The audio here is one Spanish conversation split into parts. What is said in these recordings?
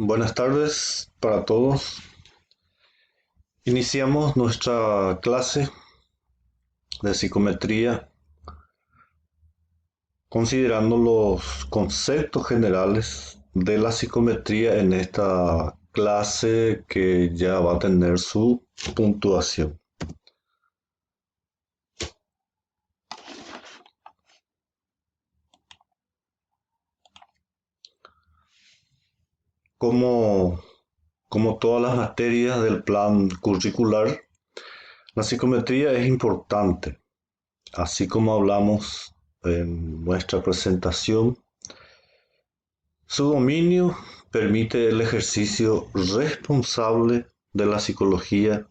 Buenas tardes para todos. Iniciamos nuestra clase de psicometría considerando los conceptos generales de la psicometría en esta clase que ya va a tener su puntuación. Como, como todas las materias del plan curricular, la psicometría es importante. Así como hablamos en nuestra presentación, su dominio permite el ejercicio responsable de la psicología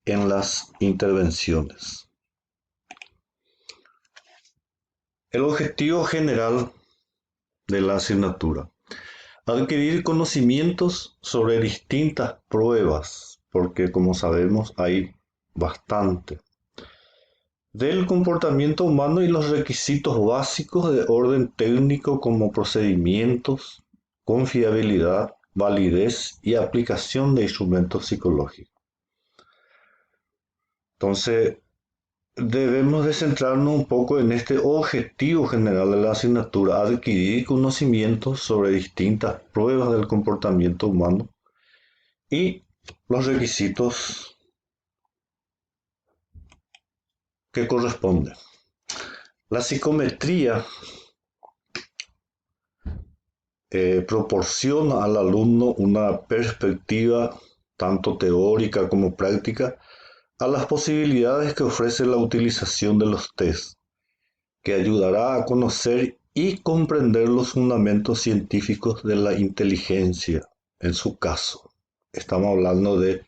en las intervenciones. El objetivo general de la asignatura: adquirir conocimientos sobre distintas pruebas, porque como sabemos hay bastante, del comportamiento humano y los requisitos básicos de orden técnico como procedimientos, confiabilidad, validez y aplicación de instrumentos psicológicos. Entonces, debemos de centrarnos un poco en este objetivo general de la asignatura: adquirir conocimientos sobre distintas pruebas del comportamiento humano y los requisitos que corresponden. La psicometría proporciona al alumno una perspectiva tanto teórica como práctica a las posibilidades que ofrece la utilización de los test, que ayudará a conocer y comprender los fundamentos científicos de la inteligencia. En su caso, estamos hablando de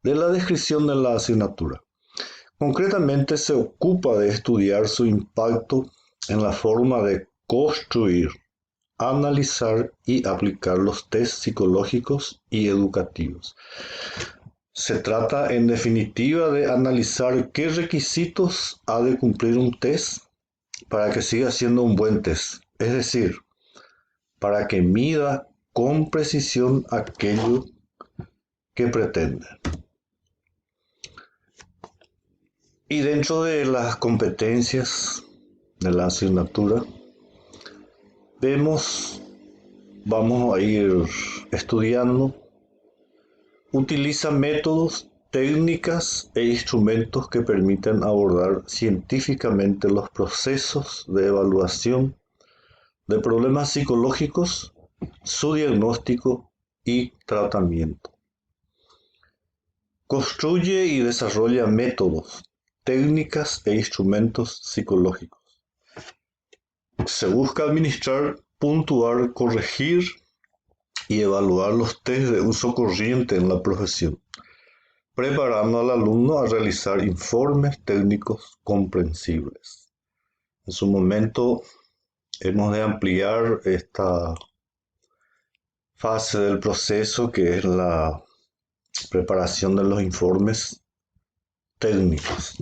la descripción de la asignatura. Concretamente, se ocupa de estudiar su impacto en la forma de construir, analizar y aplicar los test psicológicos y educativos. Se trata, en definitiva, de analizar qué requisitos ha de cumplir un test para que siga siendo un buen test, es decir, para que mida con precisión aquello que pretende. Y dentro de las competencias de la asignatura, vamos a ir estudiando: utiliza métodos, técnicas e instrumentos que permiten abordar científicamente los procesos de evaluación de problemas psicológicos, su diagnóstico y tratamiento. Construye y desarrolla métodos, técnicas e instrumentos psicológicos. Se busca administrar, puntuar, corregir y evaluar los test de uso corriente en la profesión, preparando al alumno a realizar informes técnicos comprensibles. En su momento hemos de ampliar esta fase del proceso, que es la preparación de los informes técnicos.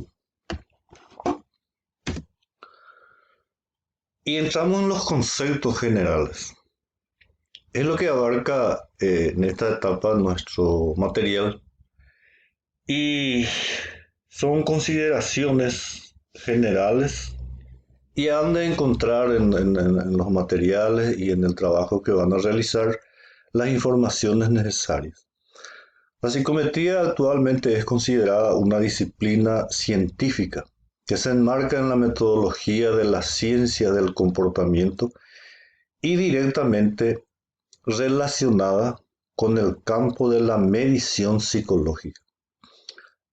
Y entramos en los conceptos generales. Es lo que abarca en esta etapa nuestro material, y son consideraciones generales y han de encontrar en los materiales y en el trabajo que van a realizar las informaciones necesarias. La psicometría actualmente es considerada una disciplina científica que se enmarca en la metodología de la ciencia del comportamiento y directamente relacionada con el campo de la medición psicológica.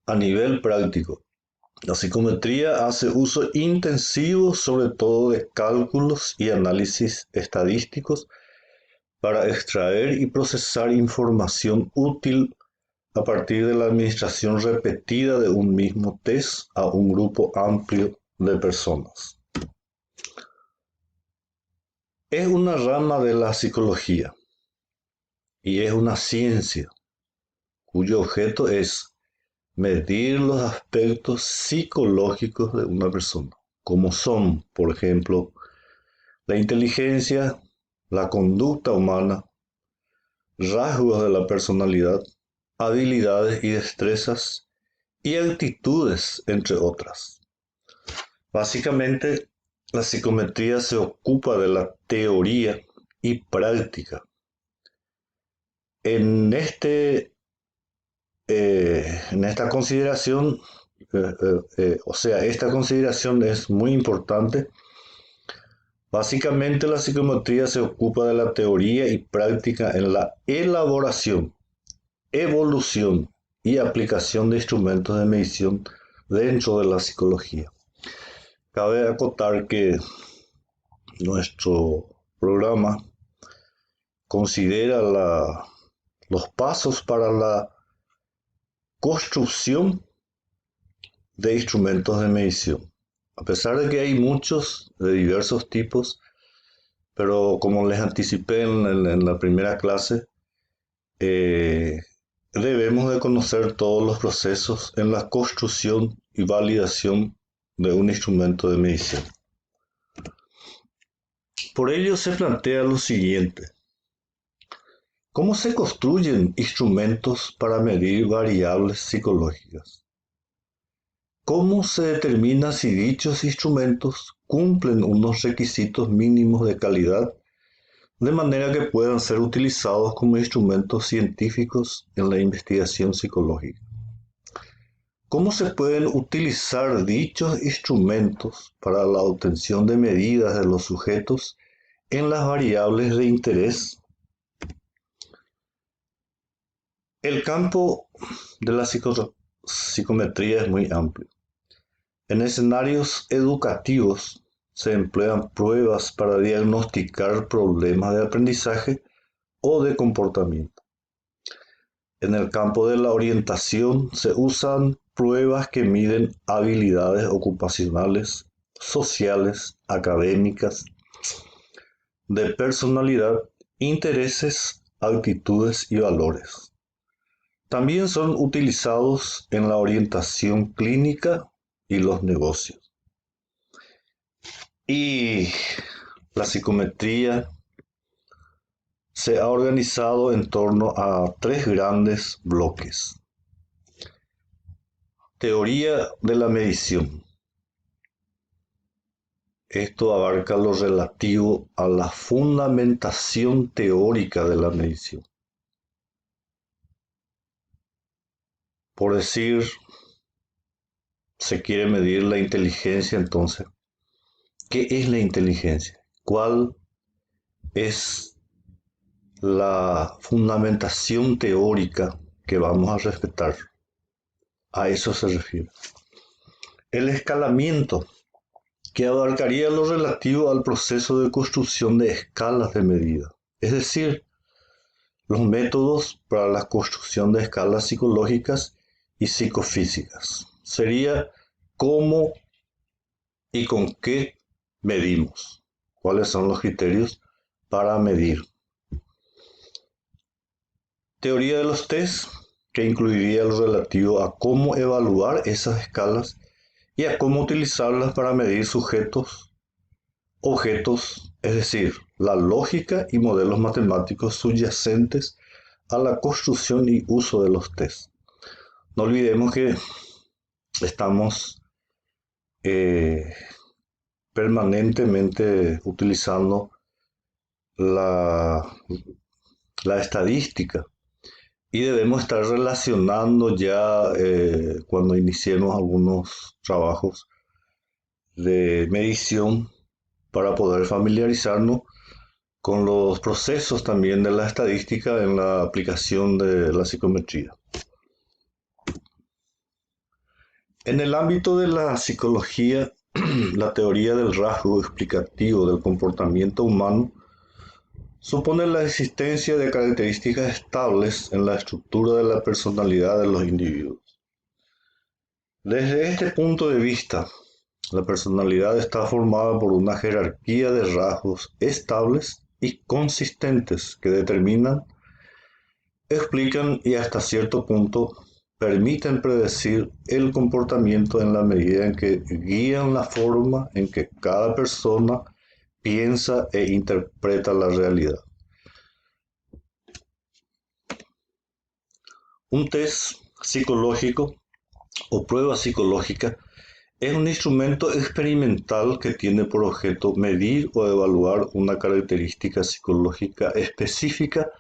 A nivel práctico, la psicometría hace uso intensivo sobre todo de cálculos y análisis estadísticos para extraer y procesar información útil a partir de la administración repetida de un mismo test a un grupo amplio de personas. Es una rama de la psicología y es una ciencia cuyo objeto es medir los aspectos psicológicos de una persona, como son, por ejemplo, la inteligencia, la conducta humana, rasgos de la personalidad, habilidades y destrezas y actitudes, entre otras. Básicamente, la psicometría se ocupa de la teoría y práctica. En esta consideración, esta consideración es muy importante. Básicamente, la psicometría se ocupa de la teoría y práctica en la elaboración, evolución y aplicación de instrumentos de medición dentro de la psicología. Cabe acotar que nuestro programa considera los pasos para la construcción de instrumentos de medición. A pesar de que hay muchos de diversos tipos, pero como les anticipé en la primera clase, debemos de conocer todos los procesos en la construcción y validación de un instrumento de medición. Por ello se plantea lo siguiente: ¿cómo se construyen instrumentos para medir variables psicológicas? ¿Cómo se determina si dichos instrumentos cumplen unos requisitos mínimos de calidad de manera que puedan ser utilizados como instrumentos científicos en la investigación psicológica? ¿Cómo se pueden utilizar dichos instrumentos para la obtención de medidas de los sujetos en las variables de interés? El campo de la psicometría es muy amplio. En escenarios educativos se emplean pruebas para diagnosticar problemas de aprendizaje o de comportamiento. En el campo de la orientación se usan pruebas que miden habilidades ocupacionales, sociales, académicas, de personalidad, intereses, actitudes y valores. También son utilizados en la orientación clínica y los negocios. Y la psicometría se ha organizado en torno a tres grandes bloques. Teoría de la medición. Esto abarca lo relativo a la fundamentación teórica de la medición. Por decir, se quiere medir la inteligencia, entonces, ¿qué es la inteligencia? ¿Cuál es la fundamentación teórica que vamos a respetar? A eso se refiere. El escalamiento, que abarcaría lo relativo al proceso de construcción de escalas de medida, es decir, los métodos para la construcción de escalas psicológicas y psicofísicas. Sería cómo y con qué medimos, cuáles son los criterios para medir. Teoría de los test, que incluiría lo relativo a cómo evaluar esas escalas y a cómo utilizarlas para medir sujetos, objetos, es decir, la lógica y modelos matemáticos subyacentes a la construcción y uso de los test. No olvidemos que estamos permanentemente utilizando la estadística y debemos estar relacionando ya cuando iniciemos algunos trabajos de medición para poder familiarizarnos con los procesos también de la estadística en la aplicación de la psicometría. En el ámbito de la psicología, la teoría del rasgo explicativo del comportamiento humano supone la existencia de características estables en la estructura de la personalidad de los individuos. Desde este punto de vista, la personalidad está formada por una jerarquía de rasgos estables y consistentes que determinan, explican y hasta cierto punto permiten predecir el comportamiento en la medida en que guían la forma en que cada persona piensa e interpreta la realidad. Un test psicológico o prueba psicológica es un instrumento experimental que tiene por objeto medir o evaluar una característica psicológica específica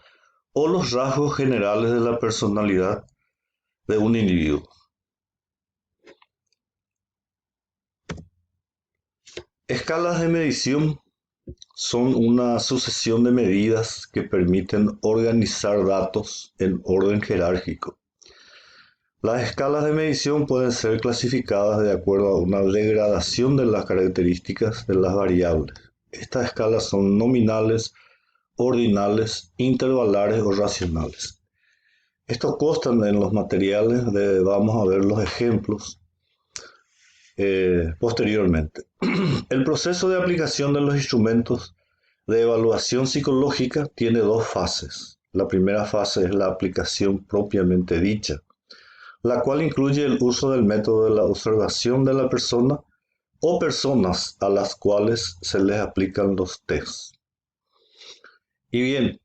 o los rasgos generales de la personalidad de un individuo. Escalas de medición son una sucesión de medidas que permiten organizar datos en orden jerárquico. Las escalas de medición pueden ser clasificadas de acuerdo a una degradación de las características de las variables. Estas escalas son nominales, ordinales, intervalares o racionales. Estos constan en los materiales, vamos a ver los ejemplos posteriormente. El proceso de aplicación de los instrumentos de evaluación psicológica tiene dos fases. La primera fase es la aplicación propiamente dicha, la cual incluye el uso del método de la observación de la persona o personas a las cuales se les aplican los tests. Y bien,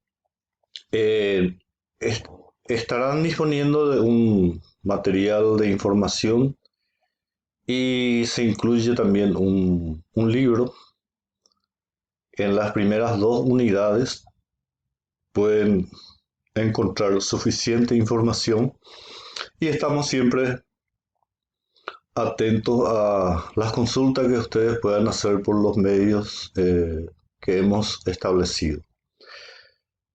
estarán disponiendo de un material de información y se incluye también un libro. En las primeras dos unidades pueden encontrar suficiente información y estamos siempre atentos a las consultas que ustedes puedan hacer por los medios que hemos establecido.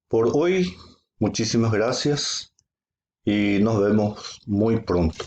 Por hoy, muchísimas gracias y nos vemos muy pronto.